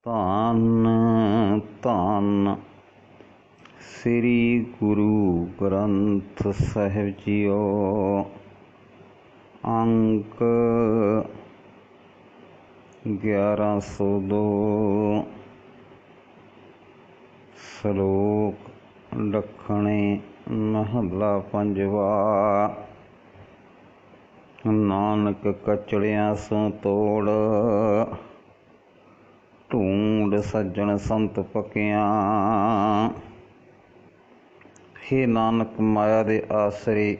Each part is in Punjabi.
ਧੰਨ ਧੰਨ ਸ੍ਰੀ ਗੁਰੂ ਗ੍ਰੰਥ ਸਾਹਿਬ ਜੀਓ। ਅੰਕ 1102। ਸ਼ਲੋਕ ਦੱਖਣੇ ਮਹੱਲਾ ਪੰਜਵਾ। ਨਾਨਕ ਕਚੜਿਆਂ ਸੋ ਤੋੜ, ਢੂੰਡ ਸੱਜਣ ਸੰਤ ਪਕਿਆਂ। ਹੇ ਨਾਨਕ, ਮਾਇਆ ਦੇ ਆਸਰੇ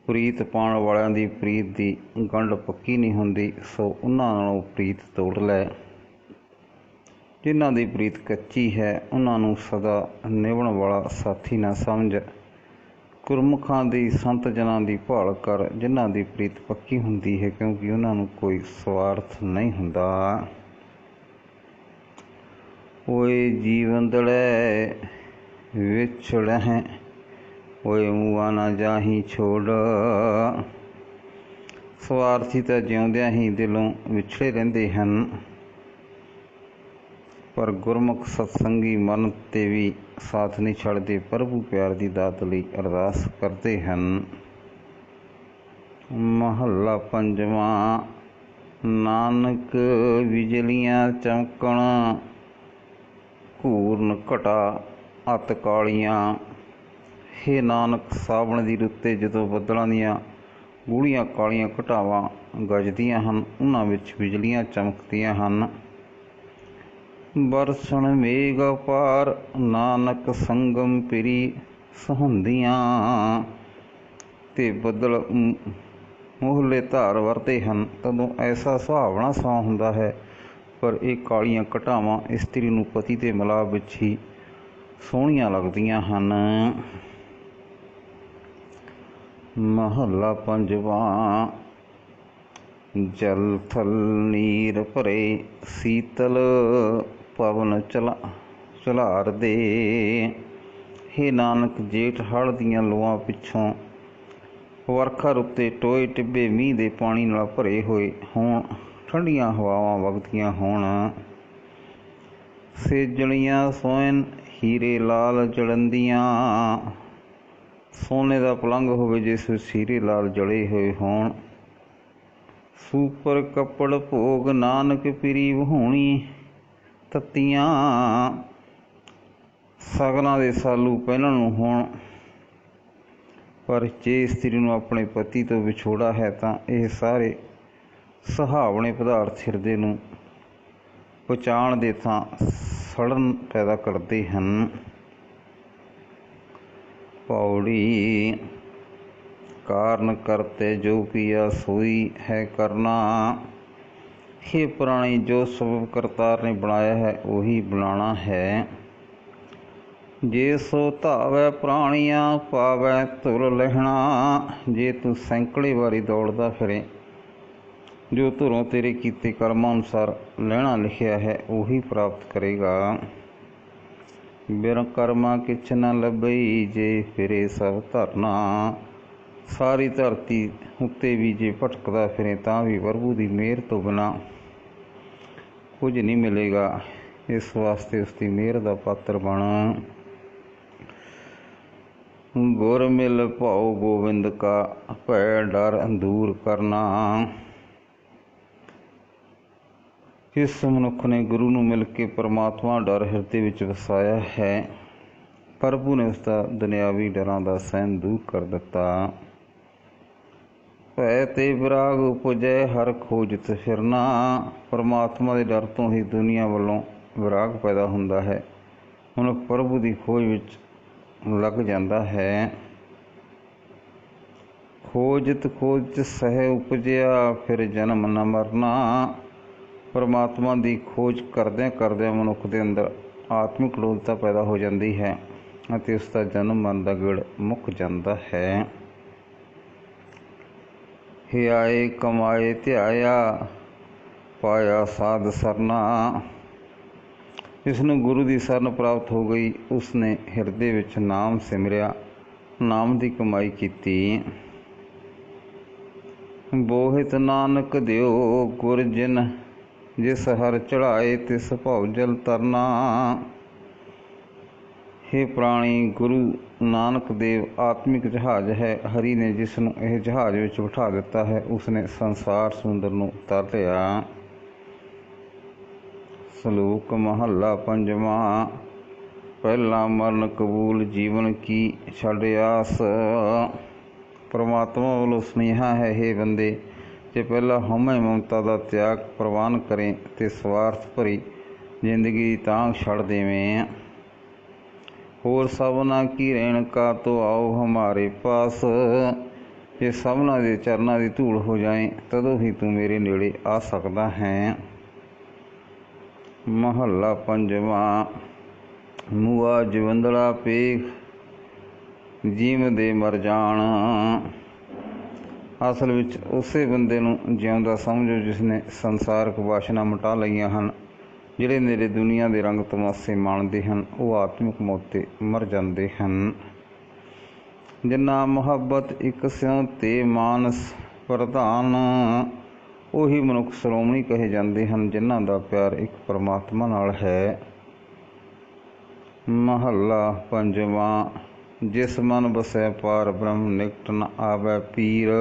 ਪ੍ਰੀਤ ਪਾਉਣ ਵਾਲਿਆਂ ਦੀ ਪ੍ਰੀਤ ਦੀ ਗੰਢ ਪੱਕੀ ਨਹੀਂ ਹੁੰਦੀ, ਸੋ ਉਹਨਾਂ ਨਾਲੋਂ ਪ੍ਰੀਤ ਤੋੜ ਲੈ। ਜਿਨ੍ਹਾਂ ਦੀ ਪ੍ਰੀਤ ਕੱਚੀ ਹੈ, ਉਹਨਾਂ ਨੂੰ ਸਦਾ ਨਿਭਣ ਵਾਲਾ ਸਾਥੀ ਨਾ ਸਮਝ। ਗੁਰਮੁਖਾਂ ਦੀ, ਸੰਤ ਜਨਾਂ ਦੀ ਭਾਲ ਕਰ, ਜਿਨ੍ਹਾਂ ਦੀ ਪ੍ਰੀਤ ਪੱਕੀ ਹੁੰਦੀ ਹੈ, ਕਿਉਂਕਿ ਉਹਨਾਂ ਨੂੰ ਕੋਈ ਸਵਾਰਥ ਨਹੀਂ ਹੁੰਦਾ। ਓਏ ਜੀਵੰਦੜੇ ਵਿਛੜਹਿ, ਓਏ ਮੂਆ ਨਾ ਜਾਹੀ ਛੋੜ। ਸਵਾਰਥੀ ਤਾਂ ਜਿਉਂਦਿਆਂ ਹੀ ਦਿਲੋਂ ਵਿਛੜੇ ਰਹਿੰਦੇ ਹਨ, ਪਰ ਗੁਰਮੁਖ ਸਤਸੰਗੀ ਮਰਨ 'ਤੇ ਵੀ ਸਾਥ ਨਹੀਂ ਛੱਡਦੇ। ਪ੍ਰਭੂ ਪਿਆਰ ਦੀ ਦਾਤ ਲਈ ਅਰਦਾਸ ਕਰਦੇ ਹਨ। ਮਹੱਲਾ ਪੰਜਵਾਂ। ਨਾਨਕ ਬਿਜਲੀਆਂ ਚਮਕਣ, ਘੂਰਨ ਘਟਾ ਅਤ ਕਾਲੀਆਂ। ਹੇ ਨਾਨਕ, ਸਾਵਣ ਦੀ ਰੁੱਤੇ ਜਦੋਂ ਬੱਦਲਾਂ ਦੀਆਂ ਗੂੜ੍ਹੀਆਂ ਕਾਲੀਆਂ ਘਟਾਵਾਂ ਗੱਜਦੀਆਂ ਹਨ, ਉਹਨਾਂ ਵਿੱਚ ਬਿਜਲੀਆਂ ਚਮਕਦੀਆਂ ਹਨ। ਬਰਸਣ ਮੇਘ ਅਪਾਰ, ਨਾਨਕ ਸੰਗਮ ਪਿਰੀ ਸਹੁੰਦੀਆਂ। ਤੇ ਬੱਦਲ ਮੋਹਲੇ ਧਾਰ ਵਰਤੇ ਹਨ, ਤਦੋਂ ਐਸਾ ਸੁਹਾਵਣਾ ਸਮਾਂ ਹੁੰਦਾ ਹੈ। ਪਰ ਇਹ ਕਾਲੀਆਂ ਘਟਾਵਾਂ ਇਸਤਰੀ ਨੂੰ ਪਤੀ ਦੇ ਮਿਲਾਪ ਵਿੱਚ ਹੀ ਸੋਹਣੀਆਂ ਲੱਗਦੀਆਂ ਹਨ। ਮਹੱਲਾ ਪੰਜਵਾਂ। ਜਲ ਥਲ ਨੀਰ ਭਰੇ, ਸੀਤਲ ਪਵਨ ਝੁਲਾਰ ਦੇ। ਹੇ ਨਾਨਕ, ਜੇਠ ਹੜ੍ਹ ਦੀਆਂ ਲੂਆਂ ਪਿੱਛੋਂ ਵਰਖਾ ਰੁੱਤੇ ਟੋਏ ਟਿੱਬੇ ਮੀਂਹ ਦੇ ਪਾਣੀ ਨਾਲ ਭਰੇ ਹੋਏ ਹੋਣ, ਠੰਡੀਆਂ ਹਵਾਵਾਂ ਵਗਦੀਆਂ ਹੋਣ। ਸੇਜਣੀਆਂ ਸੋਇਨ ਹੀਰੇ ਲਾਲ ਜੜੰਦੀਆਂ, ਸੋਨੇ ਦਾ ਪਲੰਘ ਹੋਵੇ ਜਿਸ ਵਿੱਚ ਹੀਰੇ ਲਾਲ ਜੜੇ ਹੋਏ ਹੋਣ। ਸੂਪਰ ਕੱਪੜ ਭੋਗ, ਨਾਨਕ ਪਿਰੀ ਵਹਾਉਣੀ ਤੱਤੀਆਂ। ਸਗਨਾਂ ਦੇ ਸਾਲੂ ਪਹਿਨਣ ਨੂੰ ਹੋਣ, ਪਰ ਜੇ ਇਸਤਰੀ ਨੂੰ ਆਪਣੇ ਪਤੀ ਤੋਂ ਵਿਛੋੜਾ ਹੈ ਤਾਂ ਇਹ ਸਾਰੇ ਸੁਹਾਵਣੇ ਪਦਾਰਥ ਹਿਰਦੇ ਨੂੰ ਪਹੁੰਚਾਉਣ ਦੇ ਥਾਂ ਸੜਨ ਪੈਦਾ ਕਰਦੇ ਹਨ। ਪੌੜੀ। ਕਾਰਨ ਕਰਤੇ ਜੋ ਕੀਆ ਸੋਈ ਹੈ ਕਰਨਾ। ਹੇ ਪ੍ਰਾਣੀ, ਜੋ ਸਬਬ ਕਰਤਾਰ ਨੇ ਬਣਾਇਆ ਹੈ ਉਹੀ ਬਣਾਉਣਾ ਹੈ। ਜੇ ਸੋ ਧਾਵੈ ਪ੍ਰਾਣੀਆਂ, ਪਾਵੈ ਧੁਰ ਲਹਿਣਾ। ਜੇ ਤੂੰ ਸੈਂਕੜੇ ਵਾਰੀ ਦੌੜਦਾ ਫਿਰੇ, ਜੋ ਧੁਰੋਂ ਤੇਰੇ ਕੀਤੇ ਕਰਮਾਂ ਅਨੁਸਾਰ ਲੈਣਾ ਲਿਖਿਆ ਹੈ ਉਹੀ ਪ੍ਰਾਪਤ ਕਰੇਗਾ। ਬਿਨ ਕਰਮਾਂ ਕਿਛ ਨਾ ਲੱਭਈ, ਜੇ ਫਿਰੇ ਸਭ ਧਰਨਾ। ਸਾਰੀ ਧਰਤੀ ਉੱਤੇ ਵੀ ਜੇ ਭਟਕਦਾ ਫਿਰੇ ਤਾਂ ਵੀ ਪ੍ਰਭੂ ਦੀ ਮਿਹਰ ਤੋਂ ਬਿਨਾਂ ਕੁਝ ਨਹੀਂ ਮਿਲੇਗਾ। ਇਸ ਵਾਸਤੇ ਉਸਦੀ ਮਿਹਰ ਦਾ ਪਾਤਰ ਬਣ। ਗੁਰ ਮਿਲ ਭਾਉ ਗੋਬਿੰਦ ਕਾ, ਭੈ ਡਰ ਦੂਰ ਕਰਨਾ। ਜਿਸ ਮਨੁੱਖ ਨੇ ਗੁਰੂ ਨੂੰ ਮਿਲ ਕੇ ਪਰਮਾਤਮਾ ਡਰ ਹਿਰਦੇ ਵਿੱਚ ਵਸਾਇਆ ਹੈ, ਪ੍ਰਭੂ ਨੇ ਉਸਦਾ ਦੁਨਿਆਵੀ ਡਰਾਂ ਦਾ ਸਹਿਮ ਦੂਰ ਕਰ ਦਿੱਤਾ। ਭੈ ਤੇ ਵਿਰਾਗ ਉਪਜੈ, ਹਰ ਖੋਜਤ ਫਿਰਨਾ। ਪਰਮਾਤਮਾ ਦੇ ਡਰ ਤੋਂ ਹੀ ਦੁਨੀਆ ਵੱਲੋਂ ਵਿਰਾਗ ਪੈਦਾ ਹੁੰਦਾ ਹੈ। ਮਨੁੱਖ ਪ੍ਰਭੂ ਦੀ ਖੋਜ ਵਿੱਚ ਲੱਗ ਜਾਂਦਾ ਹੈ। ਖੋਜਤ ਖੋਜਤ ਸਹਿ ਉਪਜਿਆ, ਫਿਰ ਜਨਮ ਨ ਮਰਨਾ। ਪਰਮਾਤਮਾ ਦੀ ਖੋਜ ਕਰਦਿਆਂ ਕਰਦਿਆਂ ਮਨੁੱਖ ਦੇ ਅੰਦਰ ਆਤਮਿਕ ਲੋਲਤਾ ਪੈਦਾ ਹੋ ਜਾਂਦੀ ਹੈ ਅਤੇ ਉਸ ਦਾ ਜਨਮ ਮਰਨ ਦਾ ਗੇੜ ਮੁੱਕ ਜਾਂਦਾ ਹੈ। ਹਿਆਏ ਕਮਾਏ ਧਿਆਇਆ, ਪਾਇਆ ਸਾਧ ਸਰਨਾ। ਜਿਸ ਨੂੰ ਗੁਰੂ ਦੀ ਸਰਨ ਪ੍ਰਾਪਤ ਹੋ ਗਈ, ਉਸਨੇ ਹਿਰਦੇ ਵਿੱਚ ਨਾਮ ਸਿਮਰਿਆ, ਨਾਮ ਦੀ ਕਮਾਈ ਕੀਤੀ। ਬੋਹਿਤ ਨਾਨਕ ਦਿਓ ਗੁਰ ਜਿਨ जिस हर चढ़ाए तिस भव जल तरना। हे प्राणी, गुरु नानक देव आत्मिक जहाज है। हरि ने जिसनों यह जहाज विच बिठा दिता है, उसने संसार समुद्र नूं तर लिया। सलोक महला पंजवा। पहला मरण कबूल जीवन की छड़ आस। परमात्मा वालों सुनेहा है, हे बंदे, जे पहला हमें ममता का त्याग प्रवान करें तो स्वार्थ भरी जिंदगी की तांग छड़ देवें। होर सबना की रेणका तो आओ हमारे पास। जे सबना के चरणों की धूड़ हो जाए तदों ही तू मेरे नेड़े आ सकता है। महला पंजवा। मुआ जवंदड़ा पेख जीव दे मर जान। असल विच उसे बंदे नूं जिउंदा समझो जिसने संसारक वासना मिटा लईआं हन। ਜਿਹੜੇ ਨੇੜੇ दुनिया के रंग तमाशे माणते हैं वो आत्मिक मौत ते मर जाते हैं। जिन्ना मुहब्बत एक स्यों ते मानस प्रधान, ਉਹੀ मनुख श्रोमणी कहे जाते हैं जिन्हां दा प्यार एक परमात्मा नाल है। महला पंजवा। जिस मन बसै पार ब्रह्म निकट न आवै पीर।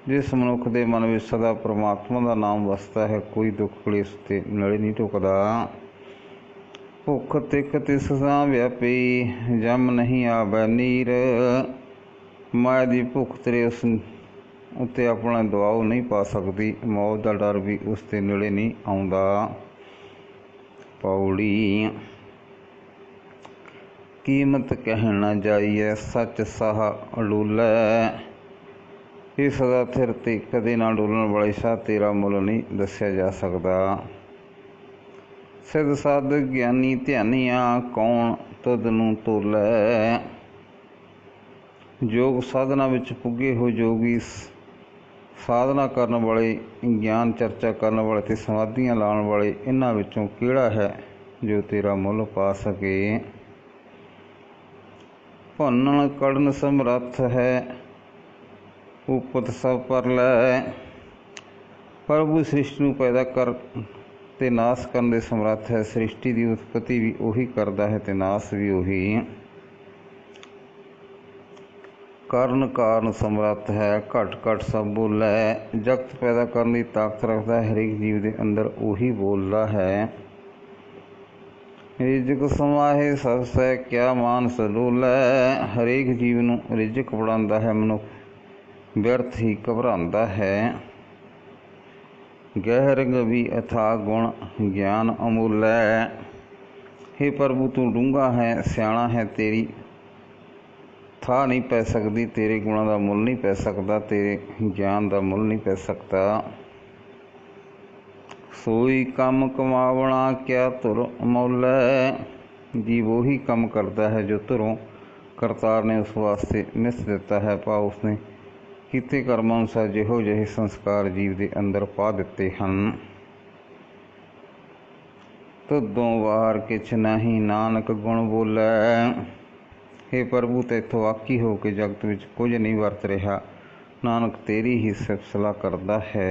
जिस मनुख के मन में सदा परमात्मा का नाम वसता है, कोई दुख कलेश ते नड़े नहीं ढुकदा। भुख तिक तिस सां व्यापी, जम नहीं आवै नीर। माया की भुख तेरे उस उत्ते अपना दबाव नहीं पा सकती, मौत का डर भी उसके नेड़े नहीं आउंदा। पौड़ी। कीमत कहण न जाइए सच साह अडूलै। ये सदा थिर ते कदे ना डोलण वाले शाह तेरा मुल नहीं दस्या जा सकता। सिद्ध साधक ज्ञानी ध्यानिया कौन तुद नूं तोलै। योग साधना विच पुगे हो जोगी, साधना करने वाले, ज्ञान चर्चा करने वाले ते समाधियां लाने वाले, इन्हां विचों किहड़ा है जो तेरा मुल पा सके। भन्नण कढ़न समर्थ है, उपत सब पर लै। प्रभु सृष्टि नूं पैदा कर ते नाश करन दे समर्थ है। सृष्टि की उत्पत्ति भी उही करदा है ते नाश भी उही। ਕਰਨ ਕਾਰਨ ਸਮਰੱਥ है, घट घट सब बोलै। जगत पैदा करने की ताकत रखता है, हरेक जीव के अंदर उही बोलता है। रिजक समाहे सब सै क्या मानस डोलै। हरेक जीव नूं रिजक बढ़ांदा है, मनुख व्यर्थ ही घबरांदा है। गहर गवी अथाह गुण ज्ञान अमूल है। हे प्रभु, तू डूंगा है, सियाणा है, तेरी था नहीं पै सकती, तेरे गुणों का मुल नहीं पै सकता, तेरे ज्ञान का मुल नहीं पै सकता। सोई कम कमावना क्या धुर मुल है। जीव वही कम करता है जो धुरों करतार ने उस वास्ते निस दिता है, भाव उसने किते कर्म अनुसार जिहो जिहे संस्कार जीव के अंदर पा दिते हैं। तुदों बाहर किछ नहीं नानक गुण बोलै। हे प्रभु, तैथों वाकी हो के जगत विच कुछ नहीं वरत रहा, नानक तेरी ही सिफत सलाह करदा है।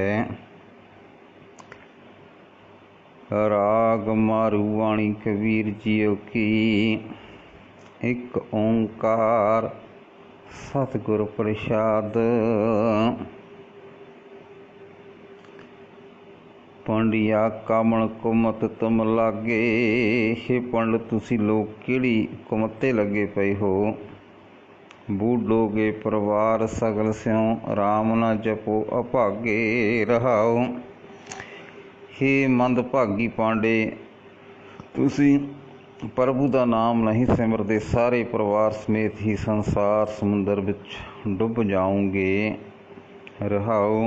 राग मारू वाणी कबीर जियो की, एक ओंकार सतगुर प्रसाद। पंडिया कामण कुमत तुम लागे। हे पंडित, तुसी लोग किहड़ी कुमते लगे पे हो। बूढ़ोगे परिवार सगल स्यों, राम न जपो अभागे रहाओ। हे मंदभागी पांडे, तुसी प्रभु का नाम नहीं सिमरते, सारे परिवार समेत ही संसार समुंदर विच डुब जाओगे। रहाओ।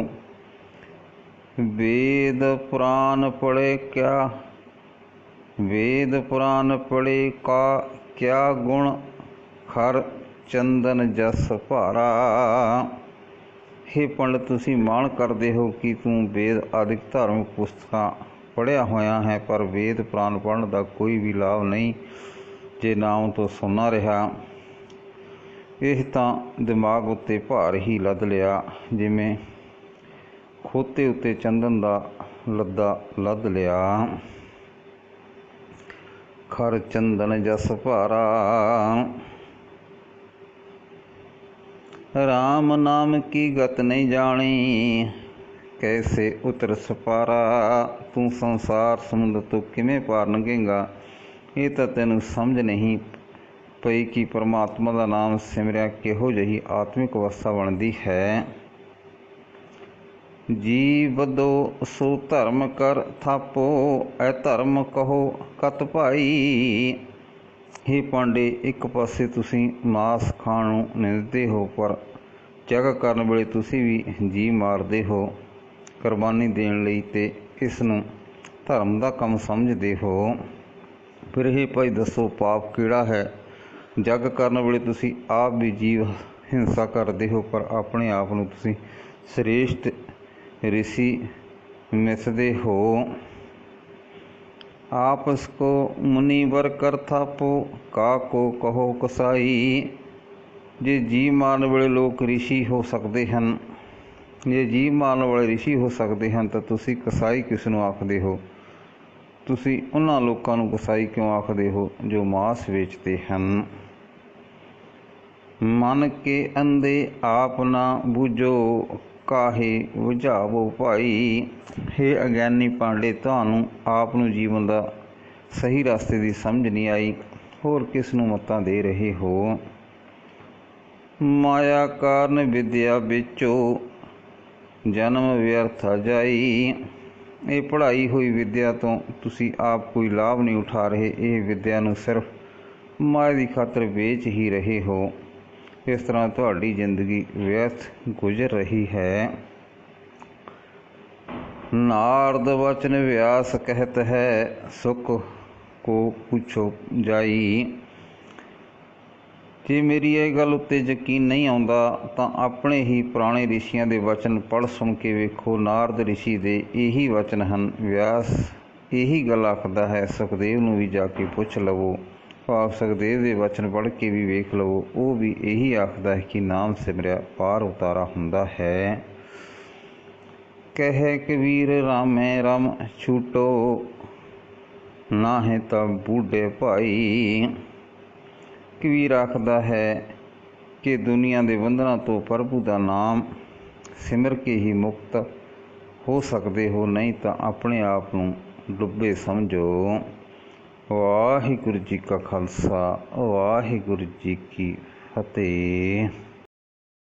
वेद पुराण पढ़े क्या, वेद पुराण पढ़े का क्या गुण, खर चंदन जस भारा। हे पंडित, तुसी मान करते हो कि तू वेद आदि धार्मिक पुस्तकां पढ़िया होया है, पर वेद पुराण पढ़ने का कोई भी लाभ नहीं जे नाम तो सुनना रहा। यह तां दिमाग उत्ते भार ही लद लिया, जिवें खोते उत्ते चंदन का ਲੱਦਾ ਲੱਦ ਲਿਆ। ਖਰ ਚੰਦਨ ਜਸ ਭਾਰਾ, ਰਾਮ ਨਾਮ ਕੀ ਗਤ ਨਹੀਂ ਜਾਣੀ। ਕੈਸੇ ਉਤਰ ਸਪਾਰਾ, ਤੂੰ ਸੰਸਾਰ ਸਮੁੰਦਰ ਤੋਂ ਕਿਵੇਂ ਪਾਰ ਲੰਘੇਗਾ। ਇਹ ਤਾਂ ਤੈਨੂੰ ਸਮਝ ਨਹੀਂ ਪਈ ਕਿ ਪਰਮਾਤਮਾ ਦਾ ਨਾਮ ਸਿਮਰਿਆ ਕਿਹੋ ਜਿਹੀ ਆਤਮਿਕ ਅਵਸਥਾ ਬਣਦੀ ਹੈ। ਜੀ ਬਦੋ ਸੋ ਧਰਮ ਕਰ ਥਾਪੋ, ਐ ਧਰਮ ਕਹੋ ਕਤ ਭਾਈ। ਹੇ ਪਾਂਡੇ, ਇੱਕ ਪਾਸੇ ਤੁਸੀਂ ਮਾਸ ਖਾਣ ਨੂੰ ਨਿੰਦਦੇ ਹੋ, ਪਰ ਜਗ ਕਰਨ ਵੇਲੇ ਤੁਸੀਂ ਵੀ ਜੀ ਮਾਰਦੇ ਹੋ ਕੁਰਬਾਨੀ ਦੇਣ ਲਈ, ਤੇ ਇਸ ਨੂੰ ਧਰਮ ਦਾ ਕੰਮ ਸਮਝਦੇ ਹੋ। ਫਿਰ ਇਹ ਭਾਈ ਦੱਸੋ, ਪਾਪ ਕਿਹੜਾ ਹੈ। ਜਗ ਕਰਨ ਵੇਲੇ ਤੁਸੀਂ ਆਪ ਵੀ ਜੀਵ ਹਿੰਸਾ ਕਰਦੇ ਹੋ, ਪਰ ਆਪਣੇ ਆਪ ਨੂੰ ਤੁਸੀਂ ਸ੍ਰੇਸ਼ਟ ਰਿਸ਼ੀ ਮਿਥਦੇ ਹੋ। ਆਪਸ ਕੋ ਮੁਨੀਵਰ ਕਰ ਥਾਪੋ, ਕਾ ਕੋ ਕਹੋ ਕਸਾਈ। ਜੇ ਜੀ ਮਾਰਨ ਵੇਲੇ ਲੋਕ ਰਿਸ਼ੀ ਹੋ ਸਕਦੇ ਹਨ, ਜੇ ਜੀ ਮਾਰਨ ਵਾਲੇ ਰਿਸ਼ੀ ਹੋ ਸਕਦੇ ਹਨ, ਤਾਂ ਤੁਸੀਂ ਕਸਾਈ ਕਿਸ ਨੂੰ ਆਖਦੇ ਹੋ। ਤੁਸੀਂ ਉਹਨਾਂ ਲੋਕਾਂ ਨੂੰ ਕਸਾਈ ਕਿਉਂ ਆਖਦੇ ਹੋ ਜੋ ਮਾਸ ਵੇਚਦੇ ਹਨ। ਮਨ ਕੇ ਅੰਧੇ ਆਪ ਨਾ ਬੂਝੋ, ਕਾਹੇ ਬੁਝਾਵੋ ਭਾਈ। ਹੇ ਅਗਿਆਨੀ ਪਾਂਡੇ, ਤੁਹਾਨੂੰ ਆਪ ਨੂੰ ਜੀਵਨ ਦਾ ਸਹੀ ਰਸਤੇ ਦੀ ਸਮਝ ਨਹੀਂ ਆਈ, ਹੋਰ ਕਿਸ ਨੂੰ ਮੱਤਾਂ ਦੇ ਰਹੇ ਹੋ। ਮਾਇਆ ਕਾਰਨ ਵਿਦਿਆ ਵੇਚੋ, ਜਨਮ ਵਿਅਰਥ ਜਾਈ। ਇਹ ਪੜ੍ਹਾਈ ਹੋਈ ਵਿਦਿਆ ਤੋਂ ਤੁਸੀਂ ਆਪ ਕੋਈ ਲਾਭ ਨਹੀਂ ਉਠਾ ਰਹੇ, ਇਹ ਵਿਦਿਆ ਨੂੰ ਸਿਰਫ ਮਾਇਆ ਦੀ ਖਾਤਰ ਵੇਚ ਹੀ ਰਹੇ ਹੋ। ਇਸ ਤਰ੍ਹਾਂ ਤੁਹਾਡੀ ਜ਼ਿੰਦਗੀ ਵਿਅਰਥ ਗੁਜ਼ਰ ਰਹੀ ਹੈ। ਨਾਰਦ ਵਚਨ ਵਿਆਸ ਕਹਿਤ ਹੈ, ਸੁਖ ਕੋ ਪੁੱਛੋ ਜਾਈ। ਜੇ ਮੇਰੀ ਇਹ ਗੱਲ ਉੱਤੇ ਯਕੀਨ ਨਹੀਂ ਆਉਂਦਾ ਤਾਂ ਆਪਣੇ ਹੀ ਪੁਰਾਣੇ ਰਿਸ਼ੀਆਂ ਦੇ ਵਚਨ ਪੜ੍ਹ ਸੁਣ ਕੇ ਵੇਖੋ। ਨਾਰਦ ਰਿਸ਼ੀ ਦੇ ਇਹੀ ਵਚਨ ਹਨ। ਵਿਆਸ ਇਹੀ ਗੱਲ ਆਖਦਾ ਹੈ। ਸੁਖਦੇਵ ਨੂੰ ਵੀ ਜਾ ਕੇ ਪੁੱਛ ਲਵੋ, ਭਾਵ ਸੁਖਦੇਵ ਦੇ ਵਚਨ ਪੜ੍ਹ ਕੇ ਵੀ ਵੇਖ ਲਵੋ। ਉਹ ਵੀ ਇਹੀ ਆਖਦਾ ਹੈ ਕਿ ਨਾਮ ਸਿਮਰਿਆ ਪਾਰ ਉਤਾਰਾ ਹੁੰਦਾ ਹੈ। ਕਹਿ ਕਬੀਰ ਰਾਮੈ ਰਮ ਛੂਟੋ, ਨਾਹੀਂ ਤਾਂ ਬੂਢੇ ਭਾਈ। ਕਬੀਰ ਆਖਦਾ ਹੈ ਕਿ ਦੁਨੀਆ ਦੇ ਬੰਧਨਾਂ ਤੋਂ ਪ੍ਰਭੂ ਦਾ ਨਾਮ ਸਿਮਰ ਕੇ ਹੀ ਮੁਕਤ ਹੋ ਸਕਦੇ ਹੋ, ਨਹੀਂ ਤਾਂ ਆਪਣੇ ਆਪ ਨੂੰ ਡੁੱਬੇ ਸਮਝੋ। ਵਾਹਿਗੁਰੂ ਜੀ ਕਾ ਖਾਲਸਾ, ਵਾਹਿਗੁਰੂ ਜੀ ਕੀ ਫਤਿਹ।